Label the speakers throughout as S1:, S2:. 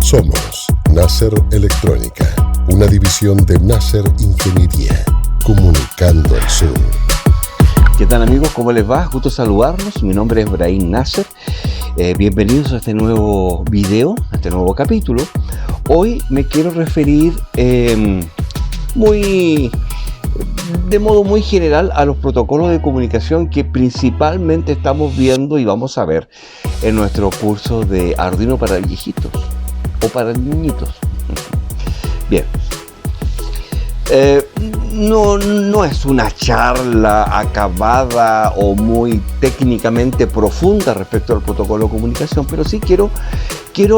S1: Somos Nasser Electrónica, una división de Nasser Ingeniería, comunicando al sur.
S2: ¿Qué tal, amigos? ¿Cómo les va? Gusto saludarlos. Mi nombre es Brahim Nasser. Bienvenidos a este nuevo video, a este nuevo capítulo. Hoy me quiero referir de modo muy general a los protocolos de comunicación que principalmente estamos viendo y vamos a ver en nuestro curso de Arduino para viejitos o para niñitos. Bien. No es una charla acabada o muy técnicamente profunda respecto al protocolo de comunicación, pero sí quiero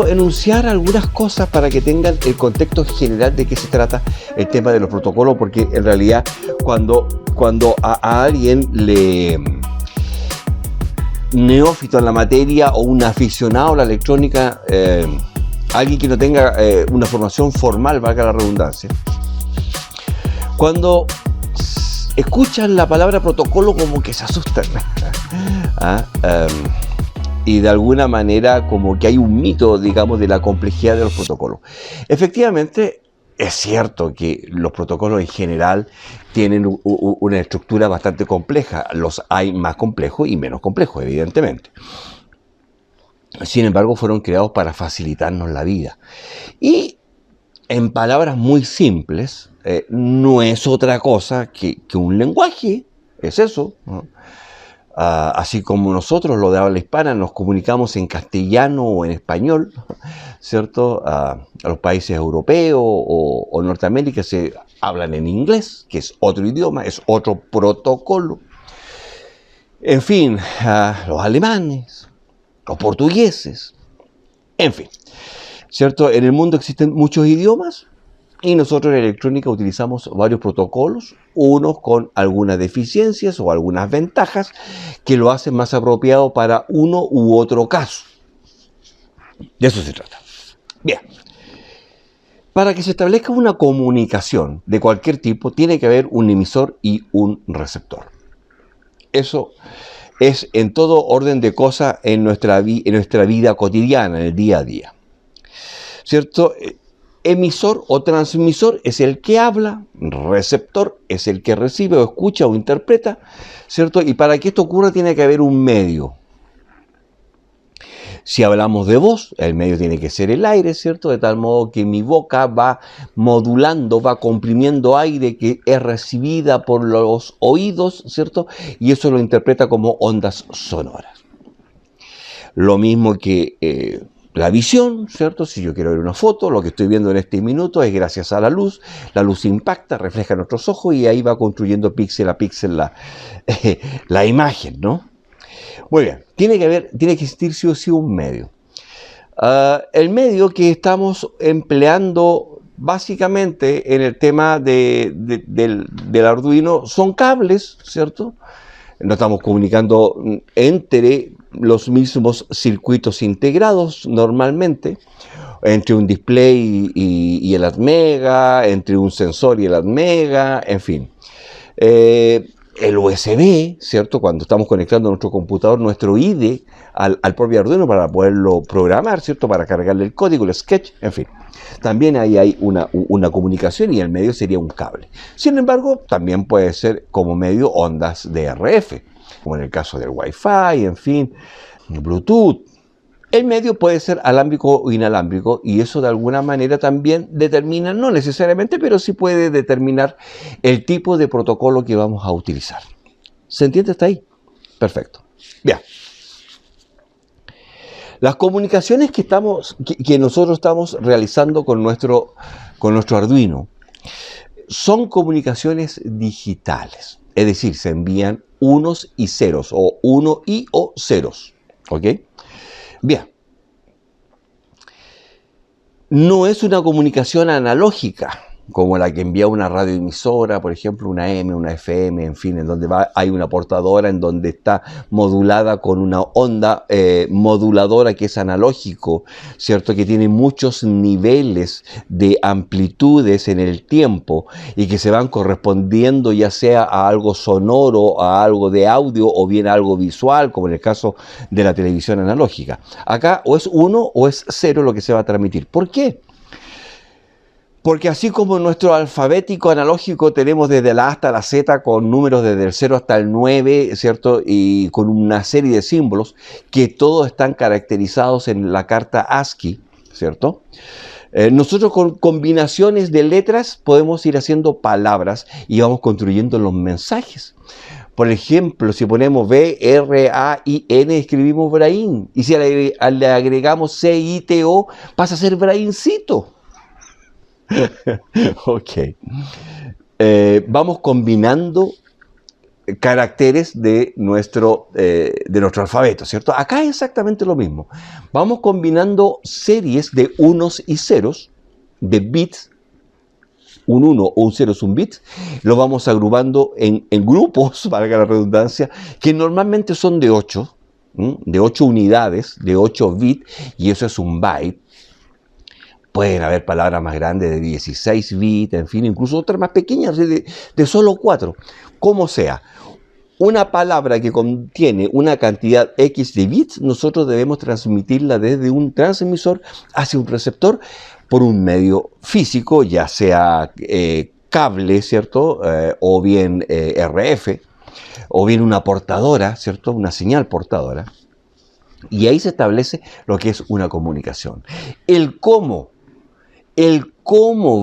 S2: enunciar algunas cosas para que tengan el contexto general de qué se trata el tema de los protocolos, porque en realidad cuando a alguien neófito en la materia o un aficionado a la electrónica, alguien que no tenga una formación formal, valga la redundancia, cuando escuchan la palabra protocolo como que se asustan y de alguna manera como que hay un mito, digamos, de la complejidad de los protocolos. Efectivamente, es cierto que los protocolos en general tienen una estructura bastante compleja. Los hay más complejos y menos complejos, evidentemente. Sin embargo, fueron creados para facilitarnos la vida. Y en palabras muy simples, no es otra cosa que un lenguaje, es eso, ¿no? Así como nosotros, los de habla hispana, nos comunicamos en castellano o en español, ¿cierto? A los países europeos o Norteamérica se hablan en inglés, que es otro idioma, es otro protocolo. En fin, los alemanes, los portugueses, en fin, ¿cierto? En el mundo existen muchos idiomas y nosotros en electrónica utilizamos varios protocolos, unos con algunas deficiencias o algunas ventajas que lo hacen más apropiado para uno u otro caso. De eso se trata. Bien. Para que se establezca una comunicación de cualquier tipo, tiene que haber un emisor y un receptor. Eso es en todo orden de cosas en nuestra vida cotidiana, en el día a día, ¿cierto? Emisor o transmisor es el que habla, receptor es el que recibe o escucha o interpreta, ¿cierto? Y para que esto ocurra tiene que haber un medio. Si hablamos de voz, el medio tiene que ser el aire, ¿cierto? De tal modo que mi boca va modulando, va comprimiendo aire que es recibida por los oídos, ¿cierto? Y eso lo interpreta como ondas sonoras. Lo mismo que la visión, ¿cierto? Si yo quiero ver una foto, lo que estoy viendo en este minuto es gracias a la luz impacta, refleja en nuestros ojos y ahí va construyendo píxel a píxel la imagen, ¿no? Muy bien, tiene que existir sí o sí un medio. El medio que estamos empleando básicamente en el tema del Arduino son cables, ¿cierto? No estamos comunicando entre los mismos circuitos integrados normalmente, entre un display y el Atmega, entre un sensor y el Atmega, en fin. El USB, ¿cierto? Cuando estamos conectando nuestro computador, nuestro IDE al propio Arduino para poderlo programar, ¿cierto? Para cargarle el código, el sketch, en fin. También ahí hay una comunicación y el medio sería un cable. Sin embargo, también puede ser como medio ondas de RF, como en el caso del Wi-Fi, en fin, Bluetooth. El medio puede ser alámbrico o inalámbrico y eso de alguna manera también determina, no necesariamente, pero sí puede determinar el tipo de protocolo que vamos a utilizar. ¿Se entiende hasta ahí? Perfecto. Bien. Las comunicaciones que nosotros estamos realizando con nuestro Arduino son comunicaciones digitales, es decir, se envían unos y ceros, o 1 y o ceros, ¿ok? Bien. No es una comunicación analógica, como la que envía una radioemisora, por ejemplo, una M, una FM, en fin, en donde hay una portadora en donde está modulada con una onda moduladora que es analógico, ¿cierto? Que tiene muchos niveles de amplitudes en el tiempo y que se van correspondiendo ya sea a algo sonoro, a algo de audio o bien a algo visual, como en el caso de la televisión analógica. Acá o es 1 o es 0 lo que se va a transmitir. ¿Por qué? Porque así como en nuestro alfabético analógico tenemos desde la A hasta la Z con números desde el 0 hasta el 9, ¿cierto? Y con una serie de símbolos que todos están caracterizados en la carta ASCII, ¿cierto? Nosotros con combinaciones de letras podemos ir haciendo palabras y vamos construyendo los mensajes. Por ejemplo, si ponemos B-R-A-I-N, escribimos Brain. Y si le agregamos C-I-T-O, pasa a ser Braincito. Ok. Vamos combinando caracteres de nuestro alfabeto, ¿cierto? Acá es exactamente lo mismo. Vamos combinando series de unos y ceros, de bits. Un 1 o un 0 es un bit, lo vamos agrupando en grupos, valga la redundancia, que normalmente son de 8, de 8 unidades, de 8 bits, y eso es un byte. Pueden haber palabras más grandes de 16 bits, en fin, incluso otras más pequeñas de solo 4. Como sea, una palabra que contiene una cantidad X de bits, nosotros debemos transmitirla desde un transmisor hacia un receptor por un medio físico, ya sea cable, ¿cierto? O bien RF, o bien una portadora, ¿cierto? Una señal portadora. Y ahí se establece lo que es una comunicación. El cómo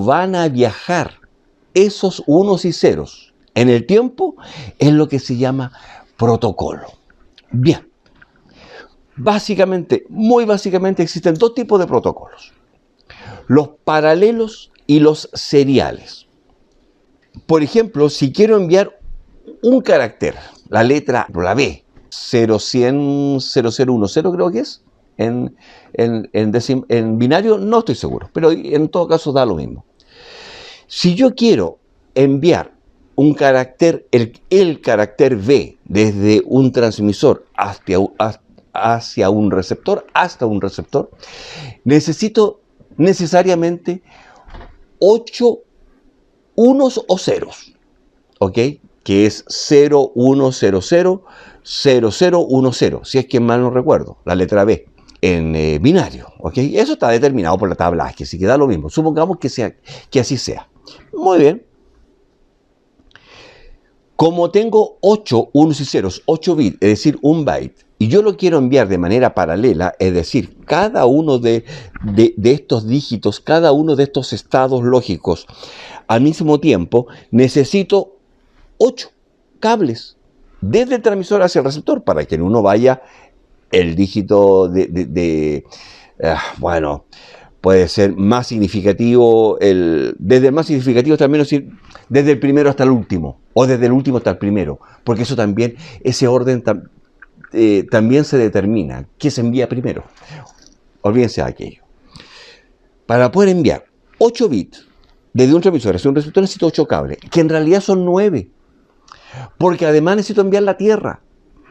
S2: van a viajar esos unos y ceros en el tiempo es lo que se llama protocolo. Bien, muy básicamente existen dos tipos de protocolos: los paralelos y los seriales. Por ejemplo, si quiero enviar un carácter, la letra, la B, 0100, 0010 creo que es, en binario no estoy seguro, pero en todo caso da lo mismo. Si yo quiero enviar un carácter, el carácter B, desde un transmisor hacia un receptor, hasta un receptor, necesito necesariamente 8 unos o ceros, ¿ok? Que es 0100, 0010, si es que mal no recuerdo, la letra B, en binario, ¿ok? Eso está determinado por la tabla ASCII, así que da lo mismo. Supongamos que así sea. Muy bien. Como tengo 8 unos y ceros, 8 bits, es decir, un byte, y yo lo quiero enviar de manera paralela, es decir, cada uno de estos dígitos, cada uno de estos estados lógicos al mismo tiempo, necesito 8 cables desde el transmisor hacia el receptor para que en uno vaya el dígito bueno, puede ser más significativo, desde el más significativo también, desde el primero hasta el último, o desde el último hasta el primero, porque eso también, ese orden también se determina, ¿qué se envía primero? Olvídense de aquello. Para poder enviar 8 bits desde un transmisor hacia un receptor necesito 8 cables, que en realidad son 9, porque además necesito enviar la tierra,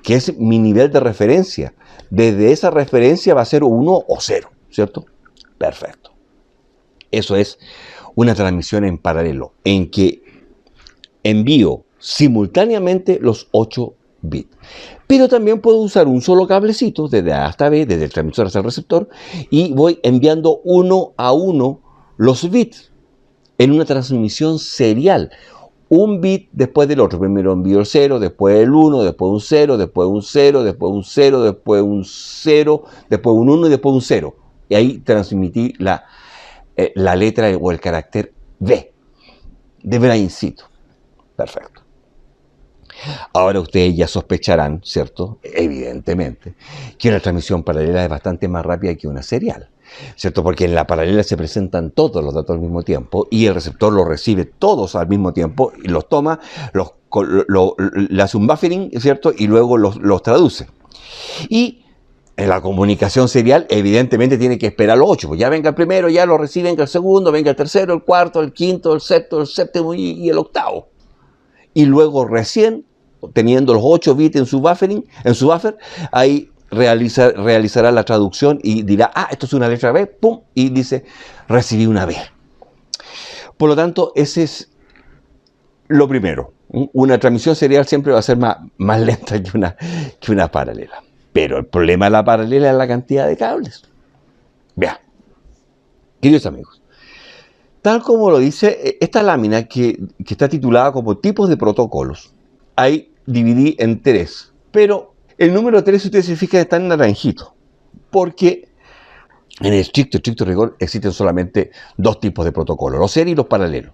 S2: que es mi nivel de referencia. Desde esa referencia va a ser 1 o 0, ¿cierto? Perfecto. Eso es una transmisión en paralelo, en que envío simultáneamente los 8 bits. Pero también puedo usar un solo cablecito desde A hasta B, desde el transmisor hasta el receptor, y voy enviando uno a uno los bits en una transmisión serial. Un bit después del otro. Primero envío el 0, después el 1, después un 0, después un 0, después un 0, después un 0, después un 1 y después un 0. Y ahí transmití la letra o el carácter B, de Braincito. Perfecto. Ahora ustedes ya sospecharán, ¿cierto? Evidentemente, que una transmisión paralela es bastante más rápida que una serial, ¿cierto? Porque en la paralela se presentan todos los datos al mismo tiempo y el receptor los recibe todos al mismo tiempo y los toma, le hace un buffering, ¿cierto? Y luego los traduce. Y En la comunicación serial, evidentemente tiene que esperar los 8. Pues ya venga el primero, ya lo recibe, venga el segundo, venga el tercero, el cuarto, el quinto, el sexto, el séptimo y el octavo. Y luego recién, teniendo los 8 bits en su buffer, ahí realizará la traducción y dirá, esto es una letra B, pum, y dice, recibí una B. Por lo tanto, ese es lo primero. Una transmisión serial siempre va a ser más lenta que una paralela. Pero el problema de la paralela es la cantidad de cables. Vean, queridos amigos, tal como lo dice esta lámina que está titulada como tipos de protocolos, ahí dividí en 3, pero el número 3, si ustedes se fijan, está en naranjito, porque en el estricto rigor existen solamente 2 tipos de protocolos, los serios y los paralelos.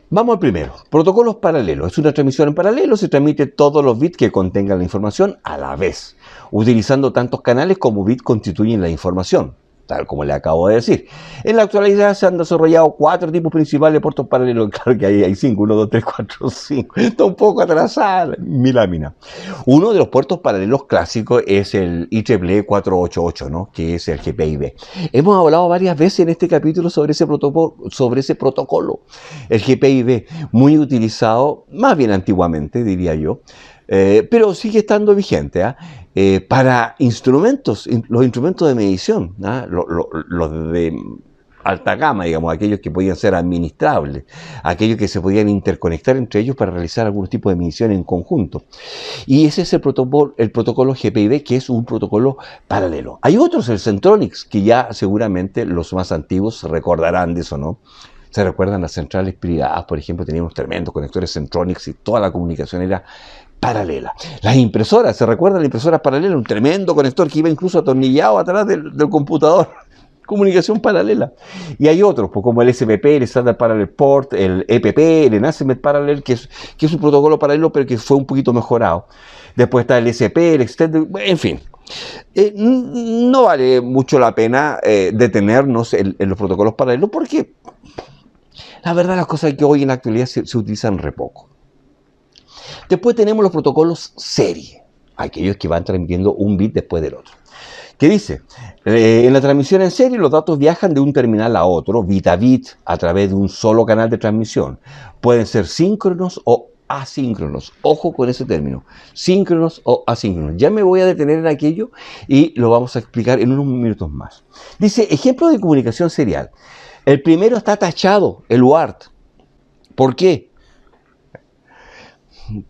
S2: Vamos al primero, protocolos paralelos. Es una transmisión en paralelo, se transmite todos los bits que contengan la información a la vez, utilizando tantos canales como bits constituyen la información, tal como le acabo de decir. En la actualidad se han desarrollado 4 tipos principales de puertos paralelos. Claro que hay 5, 1, 2, 3, 4, 5. Está un poco atrasada mi lámina. Uno de los puertos paralelos clásicos es el IEEE 488, ¿no? Que es el GPIB. Hemos hablado varias veces en este capítulo sobre ese protocolo. El GPIB, muy utilizado, más bien antiguamente, diría yo, pero sigue estando vigente para instrumentos, los instrumentos de medición, los de alta gama, digamos, aquellos que podían ser administrables, aquellos que se podían interconectar entre ellos para realizar algún tipo de medición en conjunto. Y ese es el protocolo GPIB, que es un protocolo paralelo. Hay otros, el Centronics, que ya seguramente los más antiguos se recordarán de eso, ¿no? ¿Se recuerdan las centrales privadas? Por ejemplo, teníamos tremendos conectores Centronics y toda la comunicación era paralela. Las impresoras, ¿se recuerdan la impresora paralela? Un tremendo conector que iba incluso atornillado atrás del computador. Comunicación paralela. Y hay otros, pues, como el SPP, el Standard Parallel Port, el EPP, el Enhancement Parallel, que es un protocolo paralelo, pero que fue un poquito mejorado. Después está el SP, el Extended, en fin. No vale mucho la pena detenernos en los protocolos paralelos, porque la verdad las cosas que hoy en la actualidad se utilizan re poco. Después tenemos los protocolos serie, aquellos que van transmitiendo un bit después del otro. ¿Qué dice? En la transmisión en serie los datos viajan de un terminal a otro, bit a bit, a través de un solo canal de transmisión. Pueden ser síncronos o asíncronos. Ojo con ese término, síncronos o asíncronos. Ya me voy a detener en aquello y lo vamos a explicar en unos minutos más. Dice, ejemplo de comunicación serial. El primero está tachado, el UART. ¿Por qué?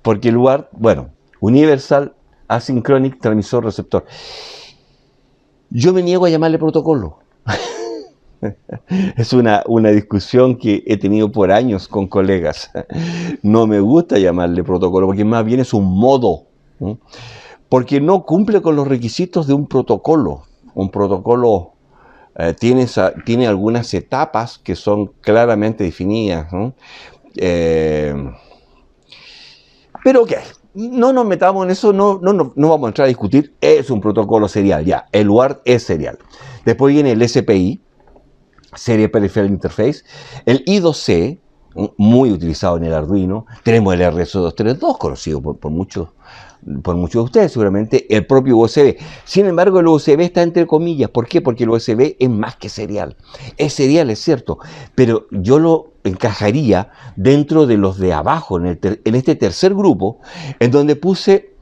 S2: Porque el UART, bueno, Universal Asynchronic Transmisor Receptor. Yo me niego a llamarle protocolo. Es una discusión que he tenido por años con colegas. No me gusta llamarle protocolo, porque más bien es un modo, ¿no? Porque no cumple con los requisitos de un protocolo. Un protocolo tiene algunas etapas que son claramente definidas, ¿no? Pero ok, no nos metamos en eso, no vamos a entrar a discutir. Es un protocolo serial, ya, el UART es serial. Después viene el SPI, Serial Peripheral Interface, el I2C, muy utilizado en el Arduino. Tenemos el RS232, conocido por muchos de ustedes seguramente, el propio USB. Sin embargo, el USB está entre comillas. ¿Por qué? Porque el USB es más que serial. Es serial, es cierto, pero yo lo encajaría dentro de los de abajo, en este tercer grupo, en donde puse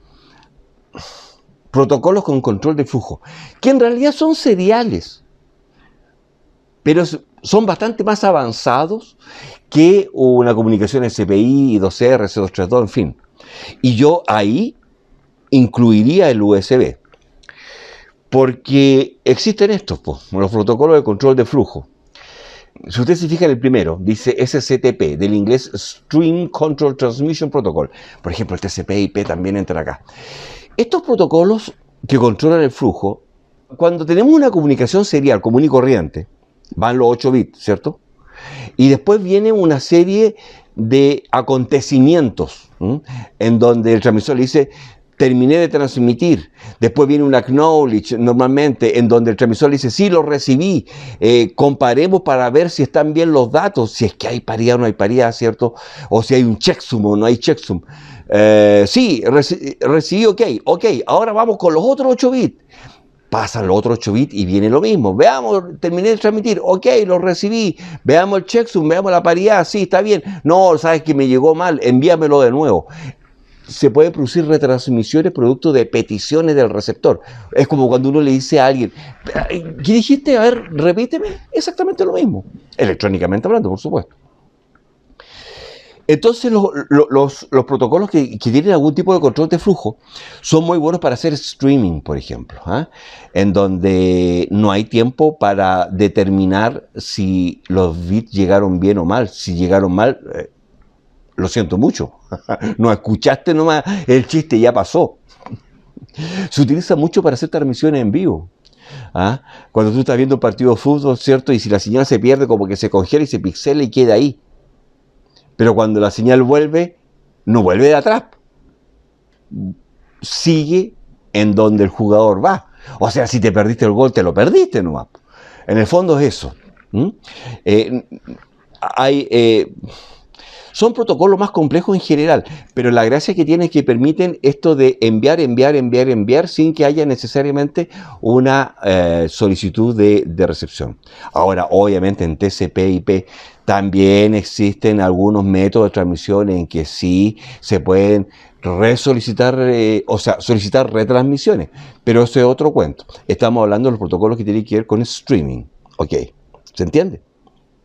S2: protocolos con control de flujo, que en realidad son seriales, pero son bastante más avanzados que una comunicación SPI, I2C, RC232, en fin. Y yo ahí incluiría el USB, porque existen estos, los protocolos de control de flujo. Si usted se fija en el primero, dice SCTP, del inglés Stream Control Transmission Protocol. Por ejemplo, el TCP/IP también entra acá. Estos protocolos que controlan el flujo, cuando tenemos una comunicación serial común y corriente, van los 8 bits, ¿cierto? Y después viene una serie de acontecimientos, en donde el transmisor le dice, terminé de transmitir. Después viene un acknowledge, normalmente, en donde el transmisor le dice, sí, lo recibí. Comparemos para ver si están bien los datos, si es que hay paridad o no hay paridad, ¿cierto? O si hay un checksum o no hay checksum. Sí, recibí, ok, ahora vamos con los otros 8 bits. pasan los otros 8 bits y viene lo mismo. Veamos, terminé de transmitir, ok, lo recibí, veamos el checksum, veamos la paridad, sí, está bien. No, sabes que me llegó mal, envíamelo de nuevo. Se pueden producir retransmisiones producto de peticiones del receptor. Es como cuando uno le dice a alguien, ¿qué dijiste? A ver, repíteme. Exactamente lo mismo. Electrónicamente hablando, por supuesto. Entonces los protocolos que tienen algún tipo de control de flujo son muy buenos para hacer streaming, por ejemplo, en donde no hay tiempo para determinar si los bits llegaron bien o mal. Si llegaron mal, lo siento mucho, no escuchaste nomás, el chiste ya pasó. Se utiliza mucho para hacer transmisiones en vivo. Cuando tú estás viendo un partido de fútbol, ¿cierto? Y si la señal se pierde, como que se congela y se pixela y queda ahí. Pero cuando la señal vuelve, no vuelve de atrás. Sigue en donde el jugador va. O sea, si te perdiste el gol, te lo perdiste nomás. En el fondo es eso. Son protocolos más complejos en general, pero la gracia que tiene es que permiten esto de enviar sin que haya necesariamente una solicitud de recepción. Ahora, obviamente en TCP/IP también existen algunos métodos de transmisión en que sí se pueden resolicitar, solicitar retransmisiones, pero eso es otro cuento. Estamos hablando de los protocolos que tienen que ver con streaming. Ok, ¿se entiende?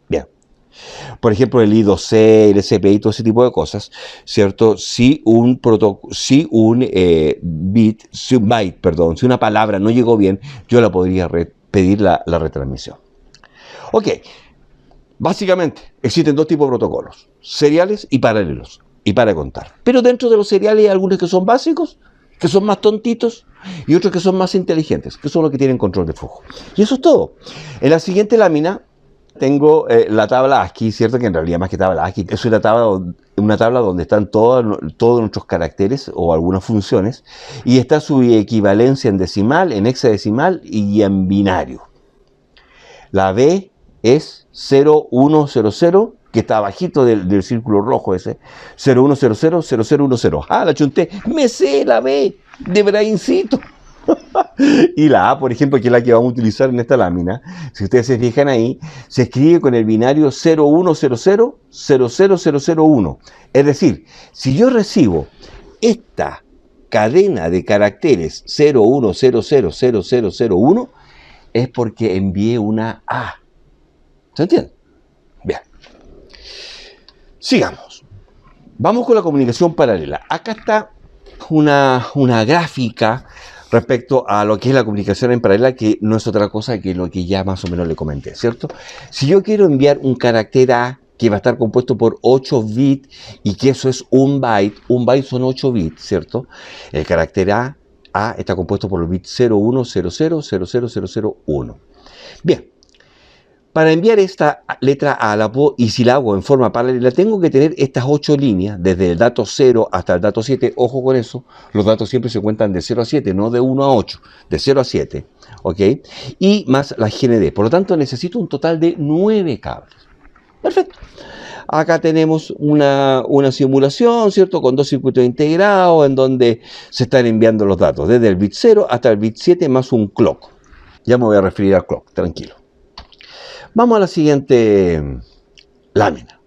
S2: Bien. Por ejemplo, el I2C, el SPI, todo ese tipo de cosas, ¿cierto? Si un byte, si una palabra no llegó bien, yo la podría pedir la retransmisión. Ok, básicamente existen dos tipos de protocolos, seriales y paralelos, y para contar. Pero dentro de los seriales hay algunos que son básicos, que son más tontitos, y otros que son más inteligentes, que son los que tienen control de flujo. Y eso es todo. En la siguiente lámina tengo la tabla ASCII, ¿cierto? Que en realidad más que tabla ASCII es una tabla donde están todos nuestros caracteres o algunas funciones, y está su equivalencia en decimal, en hexadecimal y en binario. La B es 0100, que está abajito del círculo rojo ese, 01000010. La chunté, me sé la B de Braincito. Y la A, por ejemplo, que es la que vamos a utilizar en esta lámina, si ustedes se fijan ahí, se escribe con el binario 01000001. Es decir, si yo recibo esta cadena de caracteres 01000001, es porque envié una A. ¿Se entiende? Bien. Sigamos. Vamos con la comunicación paralela. Acá está una gráfica respecto a lo que es la comunicación en paralela, que no es otra cosa que lo que ya más o menos le comenté, ¿cierto? Si yo quiero enviar un carácter A que va a estar compuesto por 8 bits y que eso es un byte son 8 bits, ¿cierto? El carácter A está compuesto por los bits 0100000001. Bien. Para enviar esta letra A la puedo, y si la hago en forma paralela, tengo que tener estas 8 líneas, desde el dato 0 hasta el dato 7. Ojo con eso, los datos siempre se cuentan de 0 a 7, no de 1 a 8, de 0 a 7, ¿ok? Y más la GND. Por lo tanto, necesito un total de 9 cables. Perfecto. Acá tenemos una simulación, ¿cierto? Con 2 circuitos integrados, en donde se están enviando los datos, desde el bit 0 hasta el bit 7, más un clock. Ya me voy a referir al clock, tranquilo. Vamos a la siguiente lámina.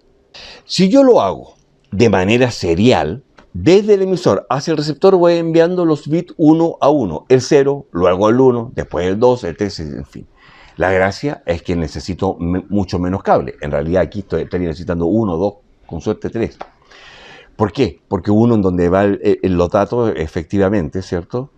S2: Si yo lo hago de manera serial, desde el emisor hacia el receptor voy enviando los bits uno a uno. El 0, luego el 1, después el 2, el 3, en fin. La gracia es que necesito mucho menos cable. En realidad aquí estaría necesitando 1, 2, con suerte 3. ¿Por qué? Porque uno en donde va los datos efectivamente, ¿cierto?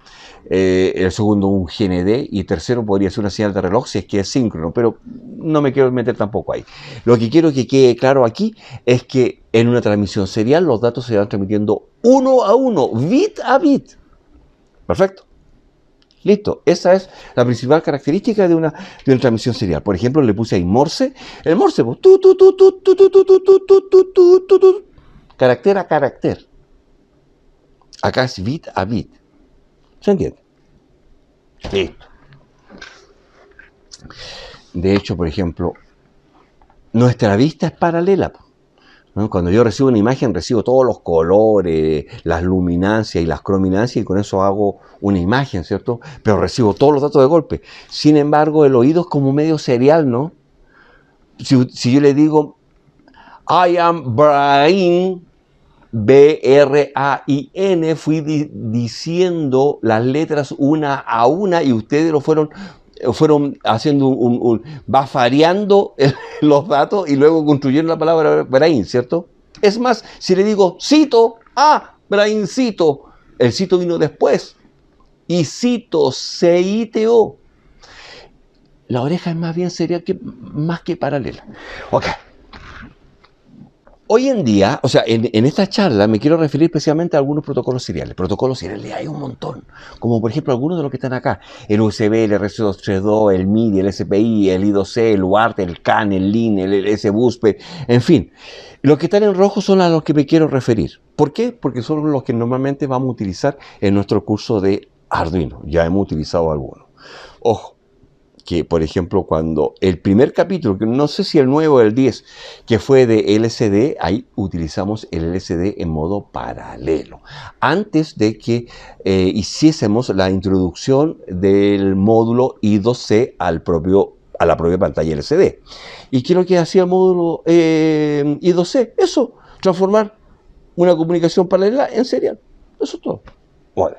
S2: El segundo un GND y el tercero podría ser una señal de reloj si es que es síncrono, pero no me quiero meter tampoco ahí. Lo que quiero que quede claro aquí es que en una transmisión serial los datos se van transmitiendo uno a uno, bit a bit. Perfecto. Listo, esa es la principal característica de una transmisión serial. Por ejemplo, le puse ahí Morse. El Morse, pues, carácter a carácter. Acá es bit a bit. ¿Se entiende? Listo. De hecho, por ejemplo, nuestra vista es paralela. ¿no? Cuando yo recibo una imagen, recibo todos los colores, las luminancias y las crominancias, y con eso hago una imagen, ¿cierto? Pero recibo todos los datos de golpe. Sin embargo, el oído es como medio serial, ¿no? Si yo le digo, I am Brain, B-R-A-I-N, fui diciendo las letras una a una y ustedes lo fueron haciendo bafareando los datos y luego construyeron la palabra Brain, ¿cierto? Es más, si le digo cito, Braincito, el cito vino después, y cito, C-I-T-O. La oreja es más bien seria más que paralela. Ok. Hoy en día, o sea, en esta charla me quiero referir especialmente a algunos protocolos seriales. Protocolos seriales hay un montón, como por ejemplo algunos de los que están acá. El USB, el RC232, el MIDI, el SPI, el I2C, el UART, el CAN, el LIN, el SBUSP, en fin. Los que están en rojo son a los que me quiero referir. ¿Por qué? Porque son los que normalmente vamos a utilizar en nuestro curso de Arduino. Ya hemos utilizado algunos. Ojo, que por ejemplo cuando el primer capítulo, que no sé si el 9 o el 10, que fue de LCD, ahí utilizamos el LCD en modo paralelo, antes de que hiciésemos la introducción del módulo I2C a la propia pantalla LCD. ¿Y qué es lo que hacía el módulo I2C? Eso, transformar una comunicación paralela en serial. Eso es todo. Bueno.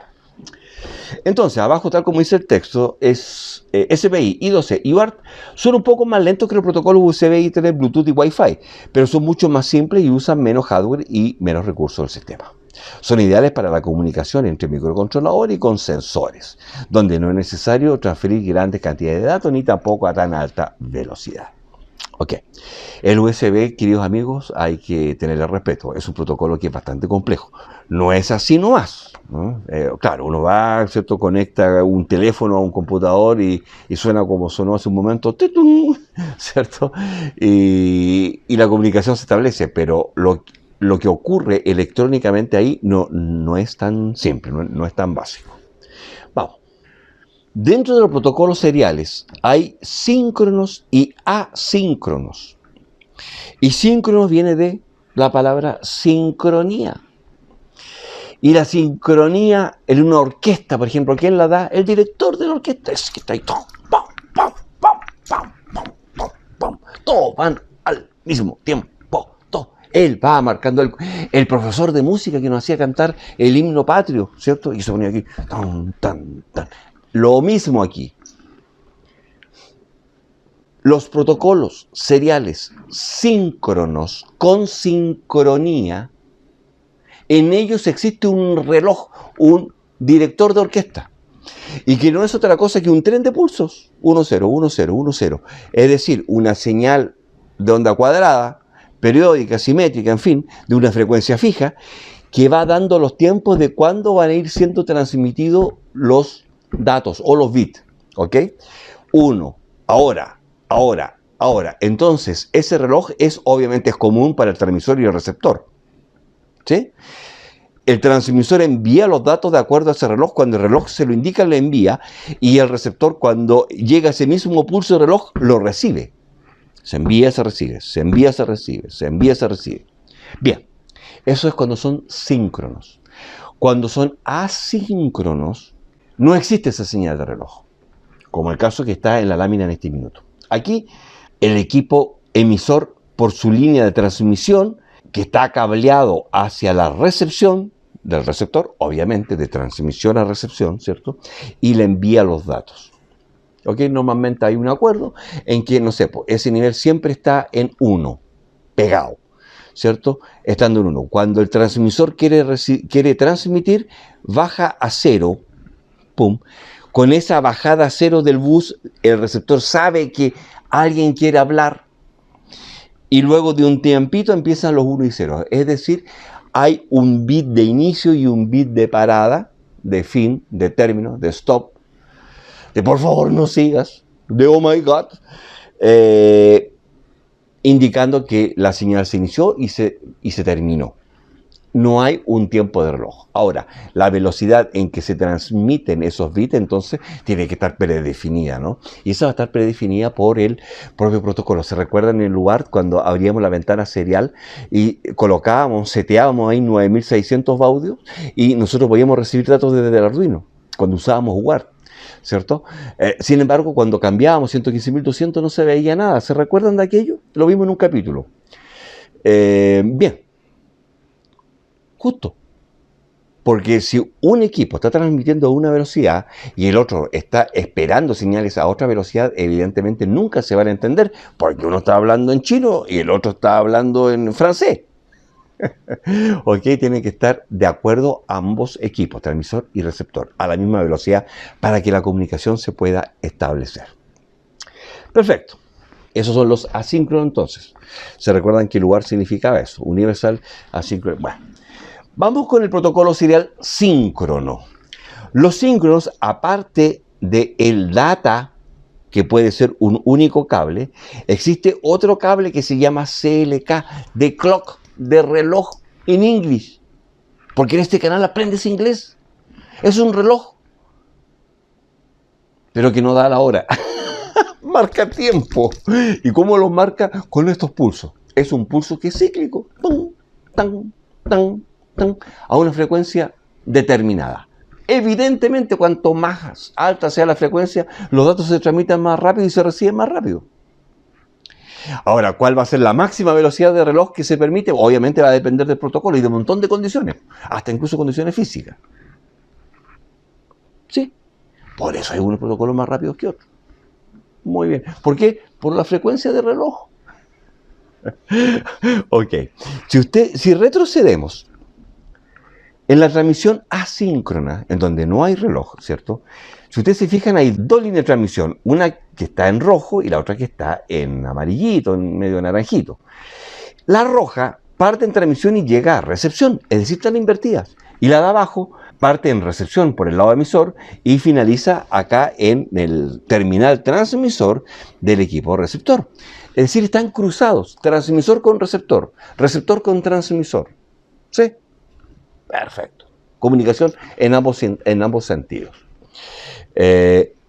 S2: Entonces, abajo, tal como dice el texto, es SPI, I2C y UART son un poco más lentos que los protocolos USB, Ethernet, Bluetooth y Wi-Fi, pero son mucho más simples y usan menos hardware y menos recursos del sistema. Son ideales para la comunicación entre microcontroladores y con sensores, donde no es necesario transferir grandes cantidades de datos ni tampoco a tan alta velocidad. Ok, el USB, queridos amigos, hay que tenerle respeto. Es un protocolo que es bastante complejo. No es así nomás, ¿no? Claro, uno va, ¿cierto? Conecta un teléfono a un computador y suena como sonó hace un momento, ¿cierto? Y la comunicación se establece, pero lo que ocurre electrónicamente ahí no es tan simple, no es tan básico. Vamos. Dentro de los protocolos seriales hay síncronos y asíncronos. Y síncronos viene de la palabra sincronía. Y la sincronía en una orquesta, por ejemplo, ¿quién la da? El director de la orquesta. Es que está ahí. Todos van al mismo tiempo. Él va marcando el profesor de música que nos hacía cantar el himno patrio, ¿cierto? Y se ponía aquí. Tan, tan, tan. Lo mismo aquí. Los protocolos seriales síncronos con sincronía, en ellos existe un reloj, un director de orquesta, y que no es otra cosa que un tren de pulsos, 1, 0, 1, 0, 1, 0. Es decir, una señal de onda cuadrada, periódica, simétrica, en fin, de una frecuencia fija, que va dando los tiempos de cuándo van a ir siendo transmitidos los datos o los bits, ¿ok? 1, ahora. Entonces, ese reloj obviamente es común para el transmisor y el receptor, ¿sí? El transmisor envía los datos de acuerdo a ese reloj. Cuando el reloj se lo indica, le envía, y el receptor, cuando llega ese mismo pulso de reloj, lo recibe. Se envía, se recibe, se envía, se recibe, se envía, se recibe. Bien, eso es cuando son síncronos. Cuando son asíncronos, no existe esa señal de reloj, como el caso que está en la lámina en este minuto. Aquí, el equipo emisor, por su línea de transmisión, que está cableado hacia la recepción del receptor, obviamente de transmisión a recepción, ¿cierto? Y le envía los datos. ¿Ok? Normalmente hay un acuerdo en que, no sé, ese nivel siempre está en 1, pegado, ¿cierto? Estando en 1. Cuando el transmisor quiere transmitir, baja a 0, pum. Con esa bajada a 0 del bus, el receptor sabe que alguien quiere hablar, y luego de un tiempito empiezan los 1 y 0. Es decir, hay un bit de inicio y un bit de parada, de fin, de término, de stop, de por favor no sigas, de oh my god, indicando que la señal se inició y se terminó. No hay un tiempo de reloj. Ahora, la velocidad en que se transmiten esos bits, entonces, tiene que estar predefinida, ¿no? Y esa va a estar predefinida por el propio protocolo. ¿Se recuerdan en el lugar cuando abríamos la ventana serial y colocábamos, seteábamos ahí 9600 baudios y nosotros podíamos recibir datos desde el Arduino cuando usábamos UART, ¿cierto? Sin embargo, cuando cambiábamos 115.200 no se veía nada. ¿Se recuerdan de aquello? Lo vimos en un capítulo. Bien. Justo. Porque si un equipo está transmitiendo a una velocidad y el otro está esperando señales a otra velocidad, evidentemente nunca se van a entender, porque uno está hablando en chino y el otro está hablando en francés. Ok, tienen que estar de acuerdo ambos equipos, transmisor y receptor, a la misma velocidad para que la comunicación se pueda establecer. Perfecto. Esos son los asíncronos entonces. ¿Se recuerdan que lugar significaba eso? Universal, asíncrono. Bueno. Vamos con el protocolo serial síncrono. Los síncronos, aparte del data, que puede ser un único cable, existe otro cable que se llama CLK, de clock, de reloj en inglés. Porque en este canal aprendes inglés. Es un reloj, pero que no da la hora. Marca tiempo. ¿Y cómo lo marca? Con estos pulsos. Es un pulso que es cíclico. ¡Tum! ¡Tan! ¡Tan! A una frecuencia determinada. Evidentemente, cuanto más alta sea la frecuencia, los datos se transmiten más rápido y se reciben más rápido. Ahora, ¿cuál va a ser la máxima velocidad de reloj que se permite? Obviamente va a depender del protocolo y de un montón de condiciones, hasta incluso condiciones físicas. Sí, por eso hay unos protocolos más rápidos que otros. Muy bien. ¿Por qué? Por la frecuencia de reloj. Ok. Si retrocedemos en la transmisión asíncrona, en donde no hay reloj, ¿cierto? Si ustedes se fijan, hay dos líneas de transmisión, una que está en rojo y la otra que está en amarillito, en medio naranjito. La roja parte en transmisión y llega a recepción, es decir, están invertidas. Y la de abajo parte en recepción por el lado emisor y finaliza acá en el terminal transmisor del equipo receptor. Es decir, están cruzados, transmisor con receptor con transmisor. ¿Sí? Perfecto. Comunicación en ambos sentidos.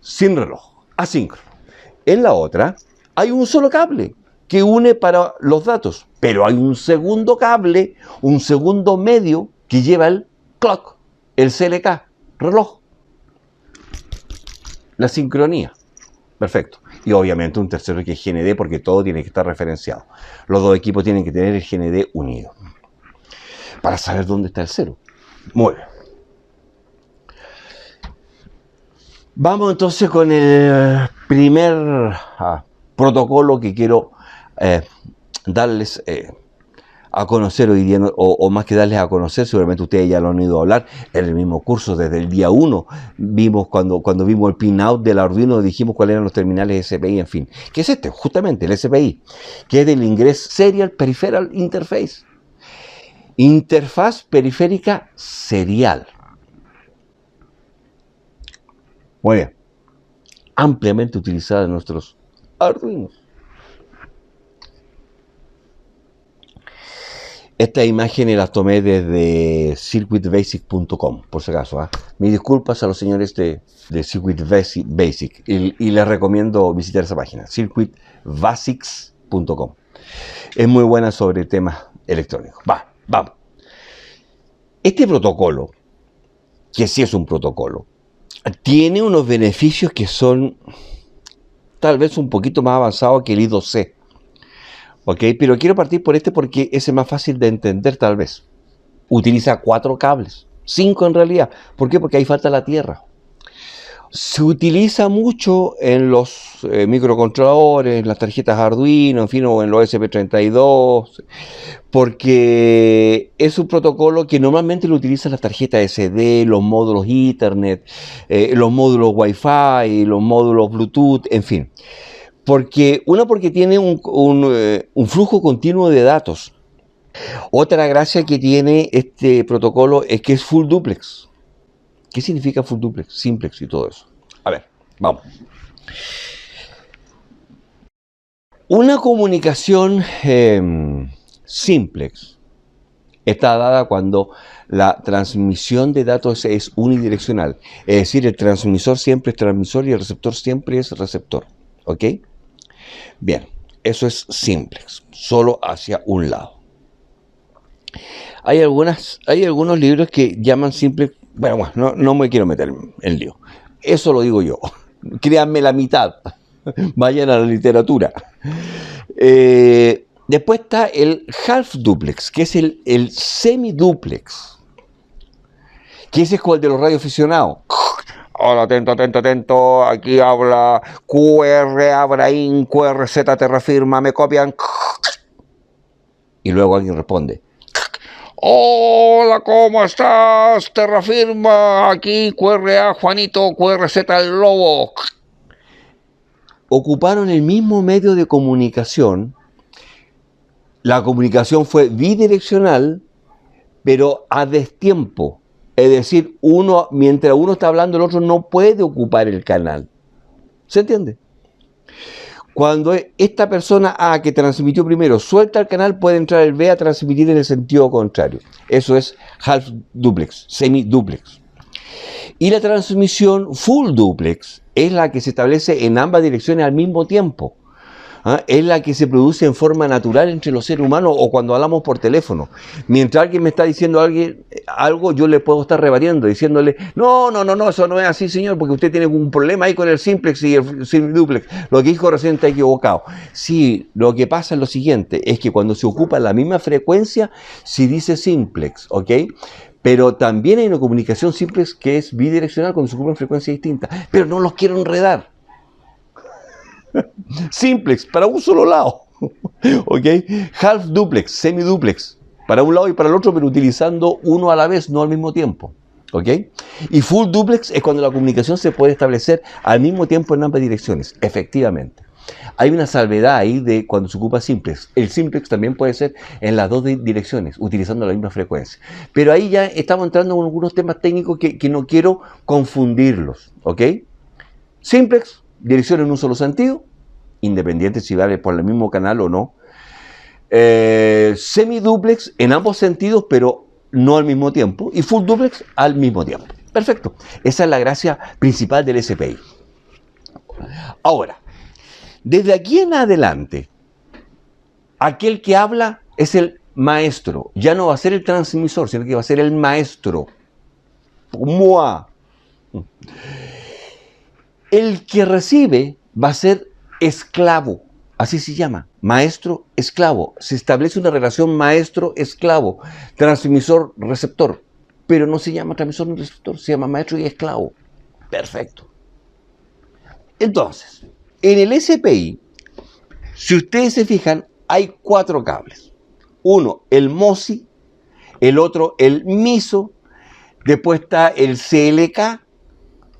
S2: Sin reloj, asíncrono. En la otra hay un solo cable que une para los datos, pero hay un segundo cable, un segundo medio que lleva el clock, el CLK, reloj. La sincronía. Perfecto. Y obviamente un tercero que es GND, porque todo tiene que estar referenciado. Los dos equipos tienen que tener el GND unido para saber dónde está el cero. Muy bien. Vamos entonces con el primer protocolo que quiero darles a conocer hoy día, o más que darles a conocer, seguramente ustedes ya lo han oído hablar en el mismo curso desde el día 1. Vimos cuando vimos el pinout del Arduino, dijimos cuáles eran los terminales SPI, en fin. ¿Qué es este? Justamente el SPI, que es del Ingress Serial Peripheral Interface. Interfaz periférica serial. Muy bien. Ampliamente utilizada en nuestros Arduinos. Estas imágenes las tomé desde circuitbasic.com, por si acaso. Mis disculpas a los señores de Circuit Basic y les recomiendo visitar esa página, circuitbasics.com. Es muy buena sobre temas electrónicos. Vamos. Este protocolo, que sí es un protocolo, tiene unos beneficios que son tal vez un poquito más avanzados que el I2C. ¿Ok? Pero quiero partir por este porque ese es más fácil de entender tal vez. Utiliza 4 cables, 5 en realidad. ¿Por qué? Porque ahí falta la tierra. Se utiliza mucho en los microcontroladores, en las tarjetas Arduino, en fin, o en los SP32, porque es un protocolo que normalmente lo utilizan las tarjetas SD, los módulos Ethernet, los módulos Wi-Fi, los módulos Bluetooth, en fin. Porque tiene un flujo continuo de datos. Otra gracia que tiene este protocolo es que es full duplex. ¿Qué significa full duplex, simplex y todo eso? A ver, vamos. Una comunicación simplex está dada cuando la transmisión de datos es unidireccional. Es decir, el transmisor siempre es transmisor y el receptor siempre es receptor. ¿Ok? Bien, eso es simplex, solo hacia un lado. Hay algunos libros que llaman simplex. Bueno, no me quiero meter en lío. Eso lo digo yo. Créanme la mitad. Vayan a la literatura. Después está el half duplex, que es el semiduplex. Que ese es como el de los radioaficionados. Hola, atento. Aquí habla QR, Abraín, QRZ, Terrafirma, me copian. Y luego alguien responde. Hola, ¿cómo estás? Terrafirma, aquí QRA, Juanito, QRZ, el Lobo. Ocuparon el mismo medio de comunicación. La comunicación fue bidireccional, pero a destiempo. Es decir, mientras uno está hablando, el otro no puede ocupar el canal. ¿Se entiende? Cuando esta persona A que transmitió primero suelta el canal, puede entrar el B a transmitir en el sentido contrario. Eso es half duplex, semiduplex. Y la transmisión full duplex es la que se establece en ambas direcciones al mismo tiempo. Es la que se produce en forma natural entre los seres humanos o cuando hablamos por teléfono. Mientras alguien me está diciendo algo, yo le puedo estar rebatiendo, diciéndole, no, eso no es así, señor, porque usted tiene un problema ahí con el simplex y el semiduplex. Lo que dijo recién está equivocado. Sí, lo que pasa es lo siguiente, es que cuando se ocupa la misma frecuencia, se dice simplex, ¿ok? Pero también hay una comunicación simplex que es bidireccional cuando se ocupan frecuencias distintas. Pero no los quiero enredar. Simplex, para un solo lado. ¿Ok? Half duplex, semiduplex, para un lado y para el otro, pero utilizando uno a la vez, no al mismo tiempo. ¿Ok? Y full duplex es cuando la comunicación se puede establecer al mismo tiempo en ambas direcciones. Efectivamente. Hay una salvedad ahí de cuando se ocupa simplex. El simplex también puede ser en las dos direcciones, utilizando la misma frecuencia. Pero ahí ya estamos entrando en algunos temas técnicos que no quiero confundirlos. ¿Ok? Simplex, dirección en un solo sentido, independiente si vale por el mismo canal o no. Semiduplex en ambos sentidos, pero no al mismo tiempo. Y full duplex al mismo tiempo. Perfecto. Esa es la gracia principal del SPI. Ahora, desde aquí en adelante, aquel que habla es el maestro. Ya no va a ser el transmisor, sino que va a ser el maestro. Moi. El que recibe va a ser esclavo, así se llama, maestro-esclavo. Se establece una relación maestro-esclavo, transmisor-receptor, pero no se llama transmisor ni receptor, se llama maestro y esclavo. Perfecto. Entonces, en el SPI, si ustedes se fijan, hay 4 cables. Uno, el MOSI, el otro, el MISO, después está el CLK,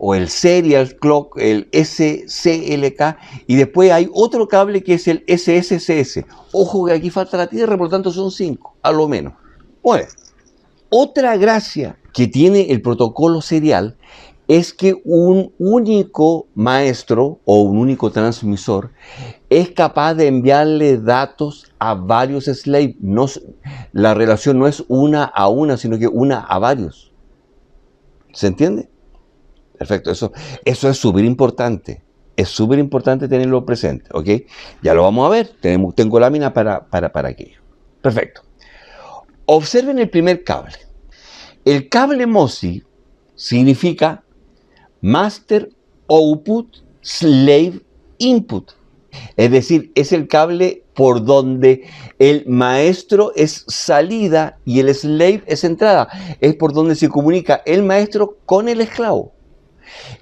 S2: o el Serial Clock, el SCLK, y después hay otro cable que es el SSCS. Ojo que aquí falta la tierra, por lo tanto son 5, a lo menos. Bueno, otra gracia que tiene el protocolo serial es que un único maestro o un único transmisor es capaz de enviarle datos a varios slaves. La relación no es una a una, sino que una a varios. ¿Se entiende? Perfecto, eso es súper importante. Es súper importante tenerlo presente, ¿ok? Ya lo vamos a ver. Tengo láminas para aquello. Perfecto. Observen el primer cable. El cable MOSI significa Master Output Slave Input. Es decir, es el cable por donde el maestro es salida y el slave es entrada. Es por donde se comunica el maestro con el esclavo.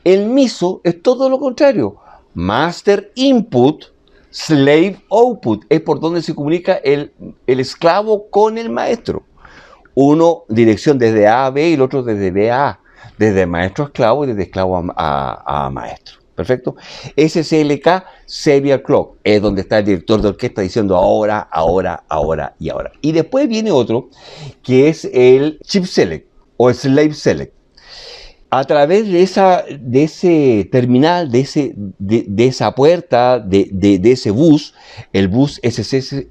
S2: El MISO es todo lo contrario. Master Input, Slave Output. Es por donde se comunica el esclavo con el maestro. Uno dirección desde A a B y el otro desde B a A. Desde maestro a esclavo y desde esclavo a maestro. ¿Perfecto? SCLK, Serial Clock. Es donde está el director de orquesta diciendo ahora y ahora. Y después viene otro que es el Chip Select o Slave Select. A través de ese terminal, de esa puerta, de ese bus, el bus SSCS,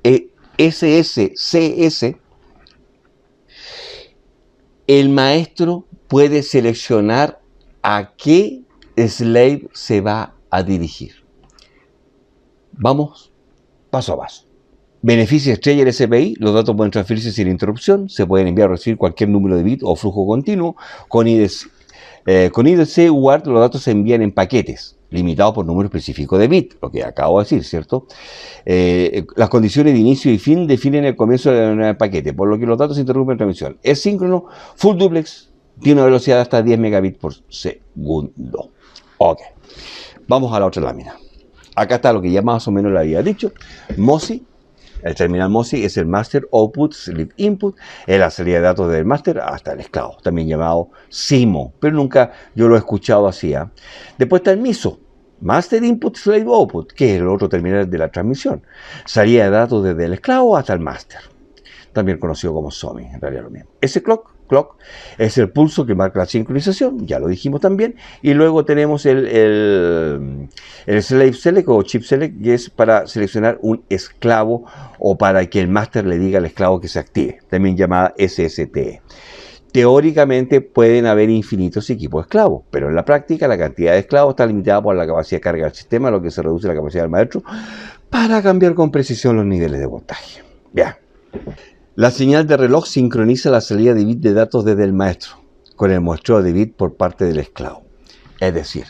S2: el maestro puede seleccionar a qué slave se va a dirigir. Vamos paso a paso. Beneficio estrella del SPI: los datos pueden transferirse sin interrupción, se pueden enviar o recibir cualquier número de bits o flujo continuo. Con IDC UART los datos se envían en paquetes, limitados por número específico de bits, lo que acabo de decir, ¿cierto? Las condiciones de inicio y fin definen el comienzo del paquete, por lo que los datos interrumpen la transmisión. Es síncrono, full duplex, tiene una velocidad de hasta 10 megabits por segundo. Ok, vamos a la otra lámina. Acá está lo que ya más o menos le había dicho. MOSI, el terminal MOSI es el Master Output Sleep Input, es la salida de datos del máster hasta el esclavo, también llamado SIMO, pero nunca yo lo he escuchado así. Después está el MISO, Master Input Slave Output, que es el otro terminal de la transmisión, salida de datos desde el esclavo hasta el máster, también conocido como SOMI, en realidad lo mismo. Ese clock es el pulso que marca la sincronización, ya lo dijimos también, y luego tenemos el Slave Select o Chip Select, que es para seleccionar un esclavo o para que el máster le diga al esclavo que se active, también llamada SST. Teóricamente pueden haber infinitos equipos esclavos, pero en la práctica la cantidad de esclavos está limitada por la capacidad de carga del sistema, lo que se reduce la capacidad del maestro para cambiar con precisión los niveles de voltaje. Bien. La señal de reloj sincroniza la salida de bit de datos desde el maestro con el muestreo de bit por parte del esclavo. Es decir,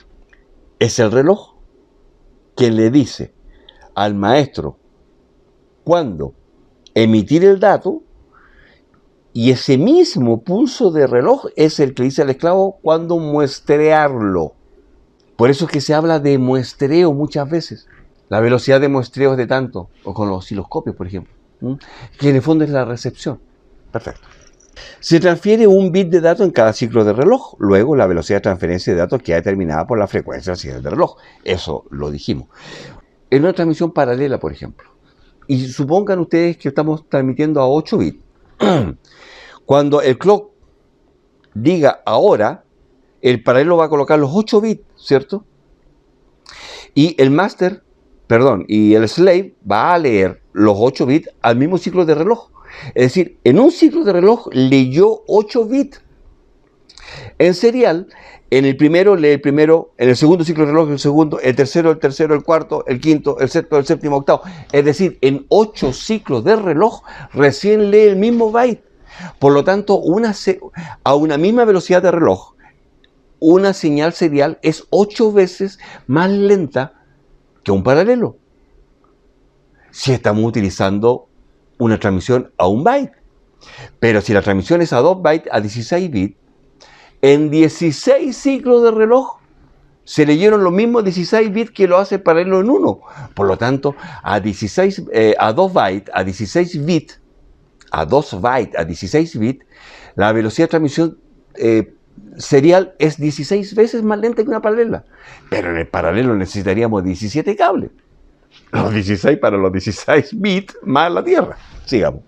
S2: es el reloj quien le dice al maestro cuándo emitir el dato, y ese mismo pulso de reloj es el que dice al esclavo cuándo muestrearlo. Por eso es que se habla de muestreo muchas veces. La velocidad de muestreo es de tanto, o con los osciloscopios, por ejemplo, que en el fondo es la recepción. Perfecto. Se transfiere un bit de datos en cada ciclo de reloj. Luego, la velocidad de transferencia de datos queda determinada por la frecuencia del señal de reloj. Eso lo dijimos. En una transmisión paralela, por ejemplo, y supongan ustedes que estamos transmitiendo a 8 bits. Cuando el clock diga ahora, el paralelo va a colocar los 8 bits, ¿cierto? Y y el slave va a leer los 8 bits al mismo ciclo de reloj. Es decir, en un ciclo de reloj leyó 8 bits. En serial, en el primero lee el primero, en el segundo ciclo de reloj el segundo, el tercero, el cuarto, el quinto, el sexto, el séptimo, octavo. Es decir, en 8 ciclos de reloj recién lee el mismo byte. Por lo tanto, a una misma velocidad de reloj, una señal serial es 8 veces más lenta que un paralelo, si estamos utilizando una transmisión a 1 byte. Pero si la transmisión es a 2 bytes, a 16 bits, en 16 ciclos de reloj se leyeron los mismos 16 bits que lo hace el paralelo en 1. Por lo tanto, a 2 bytes, a 16 bits, a 2 bytes, a 16 bits, la velocidad de transmisión serial es 16 veces más lenta que una paralela. Pero en el paralelo necesitaríamos 17 cables. Los 16 para los 16 bits más la Tierra. Sigamos.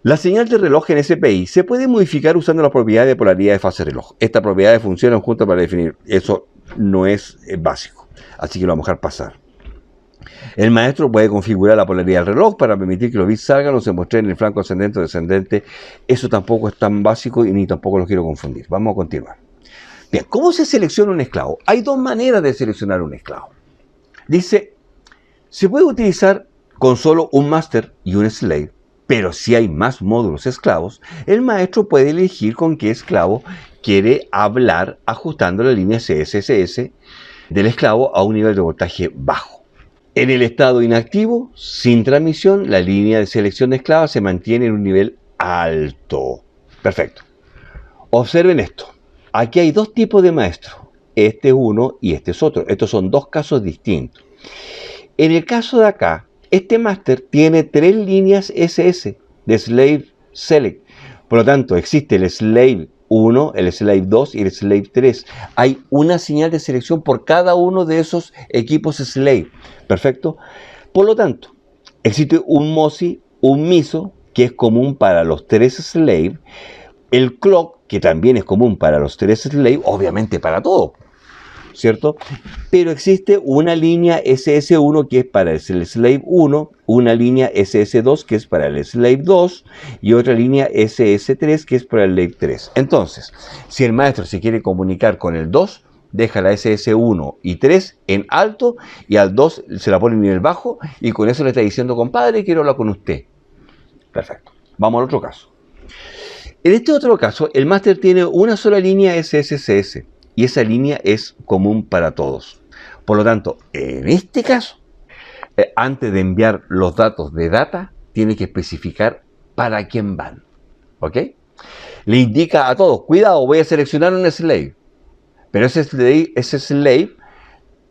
S2: La señal de reloj en SPI se puede modificar usando la propiedad de polaridad de fase reloj. Estas propiedades funcionan juntas para definir. Eso no es básico, así que lo vamos a dejar pasar. El maestro puede configurar la polaridad del reloj para permitir que los bits salgan o se muestren en el flanco ascendente o descendente. Eso tampoco es tan básico y ni tampoco lo quiero confundir. Vamos a continuar. Bien, ¿cómo se selecciona un esclavo? Hay 2 maneras de seleccionar un esclavo. Dice, se puede utilizar con solo un master y un slave, pero si hay más módulos esclavos, el maestro puede elegir con qué esclavo quiere hablar ajustando la línea CSS del esclavo a un nivel de voltaje bajo. En el estado inactivo, sin transmisión, la línea de selección de esclavos se mantiene en un nivel alto. Perfecto. Observen esto. Aquí hay 2 tipos de maestros. Este es uno y este es otro. Estos son 2 casos distintos. En el caso de acá, este máster tiene 3 líneas SS de Slave Select. Por lo tanto, existe el Slave 1, el Slave 2 y el Slave 3. Hay una señal de selección por cada uno de esos equipos Slave. ¿Perfecto? Por lo tanto, existe un MOSI, un MISO, que es común para los 3 Slave. El clock, que también es común para los 3 Slave, obviamente para todos. ¿cierto? Pero existe una línea SS1 que es para el slave 1, una línea SS2 que es para el slave 2 y otra línea SS3 que es para el slave 3. Entonces, si el maestro se quiere comunicar con el 2, deja la SS1 y 3 en alto y al 2 se la pone en nivel bajo y con eso le está diciendo, compadre, quiero hablar con usted. Perfecto. Vamos al otro caso. En este otro caso, el máster tiene una sola línea SSCS y esa línea es común para todos. Por lo tanto, en este caso, antes de enviar los datos de data, tiene que especificar para quién van. ¿Ok? Le indica a todos, cuidado, voy a seleccionar un slave. Pero ese slave,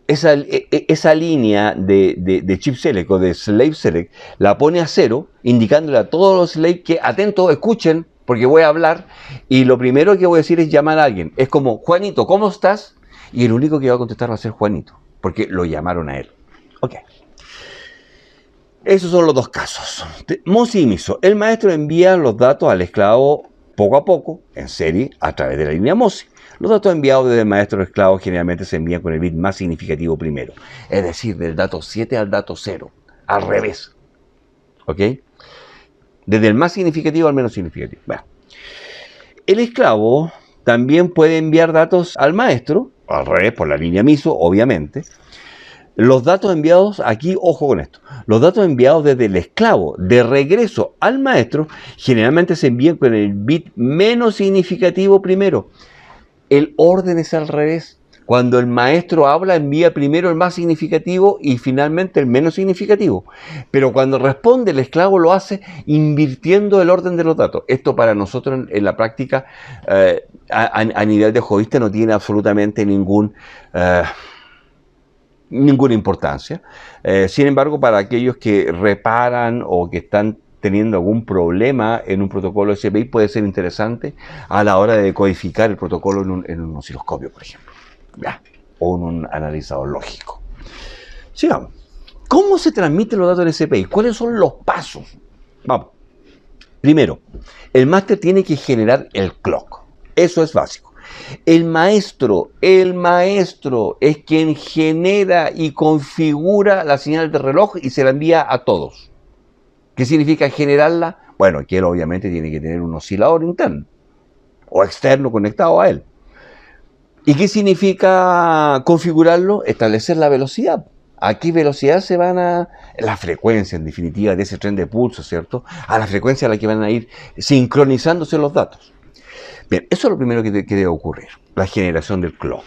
S2: esa línea de chip select o de slave select, la pone a 0, indicándole a todos los slaves que atentos, escuchen, porque voy a hablar, y lo primero que voy a decir es llamar a alguien. Es como, Juanito, ¿cómo estás? Y el único que va a contestar va a ser Juanito, porque lo llamaron a él. Ok. Esos son los dos casos. MOSI y MISO. El maestro envía los datos al esclavo poco a poco, en serie, a través de la línea MOSI. Los datos enviados desde el maestro al esclavo generalmente se envían con el bit más significativo primero. Es decir, del dato 7 al dato 0. Al revés. ¿Ok? Desde el más significativo al menos significativo. Bueno. El esclavo también puede enviar datos al maestro, al revés, por la línea MISO, obviamente. Los datos enviados, aquí, ojo con esto, los datos enviados desde el esclavo de regreso al maestro generalmente se envían con el bit menos significativo primero. El orden es al revés. Cuando el maestro habla, envía primero el más significativo y finalmente el menos significativo. Pero cuando responde, el esclavo lo hace invirtiendo el orden de los datos. Esto para nosotros en la práctica, a nivel de jodista, no tiene absolutamente ninguna importancia. Sin embargo, para aquellos que reparan o que están teniendo algún problema en un protocolo SPI, puede ser interesante a la hora de decodificar el protocolo en un osciloscopio, por ejemplo. O en un analizador lógico. Sigamos. ¿Cómo se transmiten los datos en SPI? ¿Cuáles son los pasos? Vamos. Primero, el máster tiene que generar el clock. Eso es básico. El maestro es quien genera y configura la señal de reloj y se la envía a todos. ¿Qué significa generarla? Bueno, que él obviamente tiene que tener un oscilador interno o externo conectado a él. ¿Y qué significa configurarlo? Establecer la velocidad. ¿A qué velocidad se van a...? La frecuencia, en definitiva, de ese tren de pulso, ¿cierto? A la frecuencia a la que van a ir sincronizándose los datos. Bien, eso es lo primero que debe ocurrir, la generación del clock.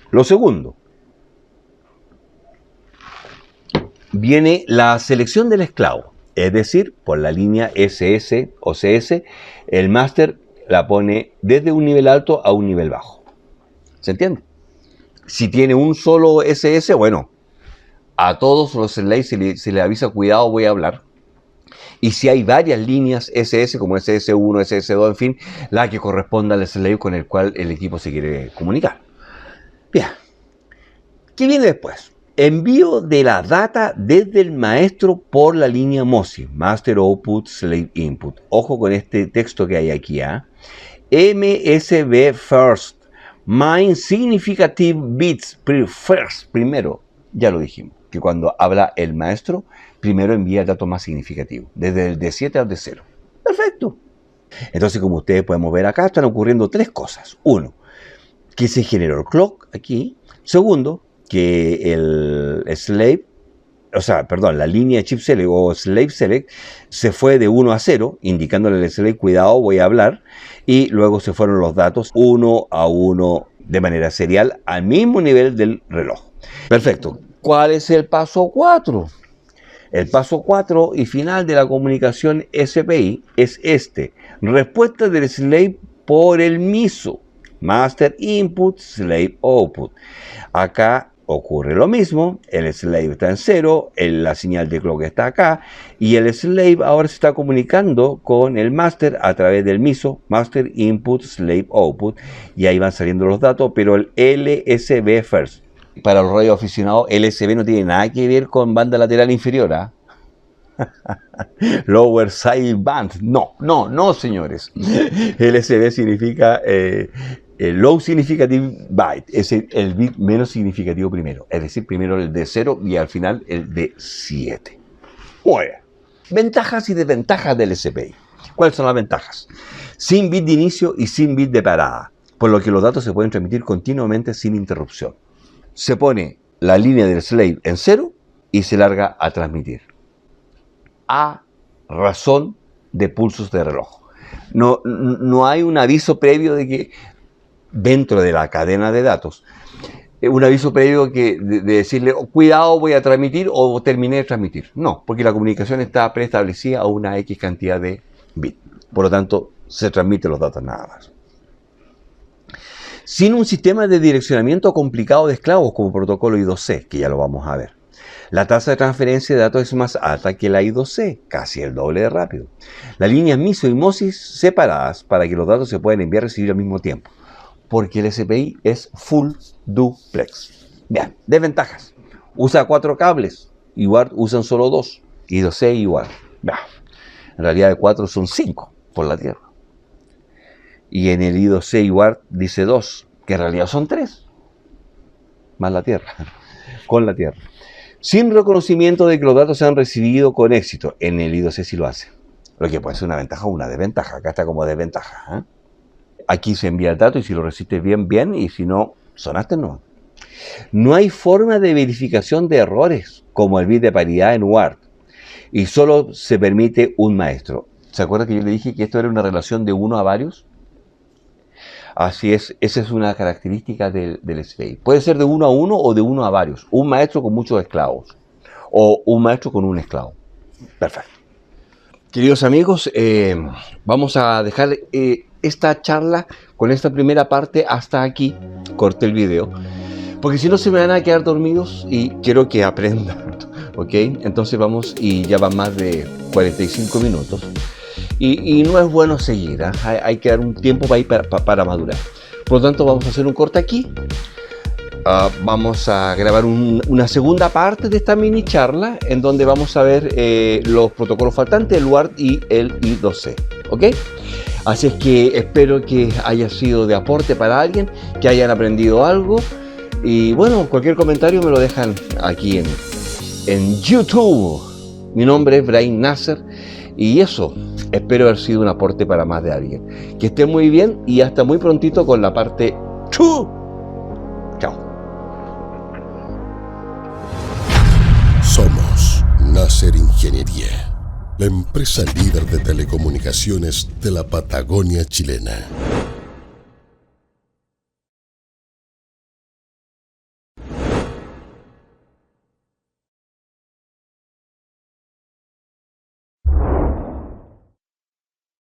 S2: Lo segundo, viene la selección del esclavo. Es decir, por la línea SS o CS, el máster la pone desde un nivel alto a un nivel bajo. ¿Se entiende? Si tiene un solo SS, bueno, a todos los slaves se le avisa, cuidado, voy a hablar. Y si hay varias líneas SS, como SS1, SS2, en fin, la que corresponda al slave con el cual el equipo se quiere comunicar. Bien. ¿Qué viene después? Envío de la data desde el maestro por la línea MOSI, Master Output Slave Input. Ojo con este texto que hay aquí, ¿eh? MSB First, Main Significative Bits First, primero, ya lo dijimos, que cuando habla el maestro, primero envía el dato más significativo, desde el D7 al D0. Perfecto. Entonces, como ustedes podemos ver acá, están ocurriendo tres cosas. Uno, que se generó el clock aquí. Segundo, que el slave, la línea chip select o slave select se fue de 1 a 0, indicándole al slave, cuidado, voy a hablar, y luego se fueron los datos 1 a 1 de manera serial al mismo nivel del reloj. Perfecto. ¿Cuál es el paso 4? El paso 4 y final de la comunicación SPI es este. Respuesta del slave por el MISO. Master Input, Slave Output. Acá ocurre lo mismo, el slave está en 0, la señal de clock está acá, y el slave ahora se está comunicando con el master a través del MISO, Master Input, Slave Output, y ahí van saliendo los datos, pero el LSB First. Para los radioaficionados, LSB no tiene nada que ver con banda lateral inferior, ¿ah? Lower Side Band. No, señores. LSB significa El low significant byte es el bit menos significativo primero. Es decir, primero el de 0 y al final el de 7. Muy bien. Ventajas y desventajas del SPI. ¿Cuáles son las ventajas? Sin bit de inicio y sin bit de parada, por lo que los datos se pueden transmitir continuamente sin interrupción. Se pone la línea del slave en 0 y se larga a transmitir. A razón de pulsos de reloj. No hay un aviso previo de que dentro de la cadena de datos, un aviso previo de decirle, cuidado, voy a transmitir o terminé de transmitir. No, porque la comunicación está preestablecida a una X cantidad de bits. Por lo tanto, se transmiten los datos nada más. Sin un sistema de direccionamiento complicado de esclavos como protocolo I2C, que ya lo vamos a ver. La tasa de transferencia de datos es más alta que la I2C, casi el doble de rápido. Las líneas MISO y MOSIS separadas para que los datos se puedan enviar y recibir al mismo tiempo, porque el SPI es full duplex. Vean, desventajas. Usa 4 cables, igual usan solo 2. I2C igual. Vean, en realidad de 4 son 5 por la Tierra. Y en el I2C igual dice 2, que en realidad son 3. Más la Tierra, con la Tierra. Sin reconocimiento de que los datos se han recibido con éxito. En el I2C sí lo hace. Lo que puede ser una ventaja o una desventaja. Acá está como desventaja, ¿eh? Aquí se envía el dato y si lo recibiste bien, bien. Y si no, sonaste no. No hay forma de verificación de errores como el bit de paridad en UART. Y solo se permite un maestro. ¿Se acuerda que yo le dije que esto era una relación de uno a varios? Así es, esa es una característica del SPI. Puede ser de 1 a 1 o de 1 a varios. Un maestro con muchos esclavos. O un maestro con un esclavo. Perfecto. Queridos amigos, vamos a dejar esta charla con esta primera parte hasta aquí. Corté el video. Porque si no se me van a quedar dormidos y quiero que aprendan. ¿Ok? Entonces vamos y ya van más de 45 minutos. Y no es bueno seguir, ¿eh? Hay que dar un tiempo para madurar. Por lo tanto, vamos a hacer un corte aquí. Vamos a grabar una segunda parte de esta mini charla en donde vamos a ver los protocolos faltantes, el UART y el I2C. ¿Ok? Así es que espero que haya sido de aporte para alguien, que hayan aprendido algo. Y bueno, cualquier comentario me lo dejan aquí en YouTube. Mi nombre es Brahim Nasser. Y eso, espero haber sido un aporte para más de alguien. Que estén muy bien y hasta muy prontito con la parte 2. Chao.
S1: Somos Nasser Ingeniería, la empresa líder de telecomunicaciones de la Patagonia chilena.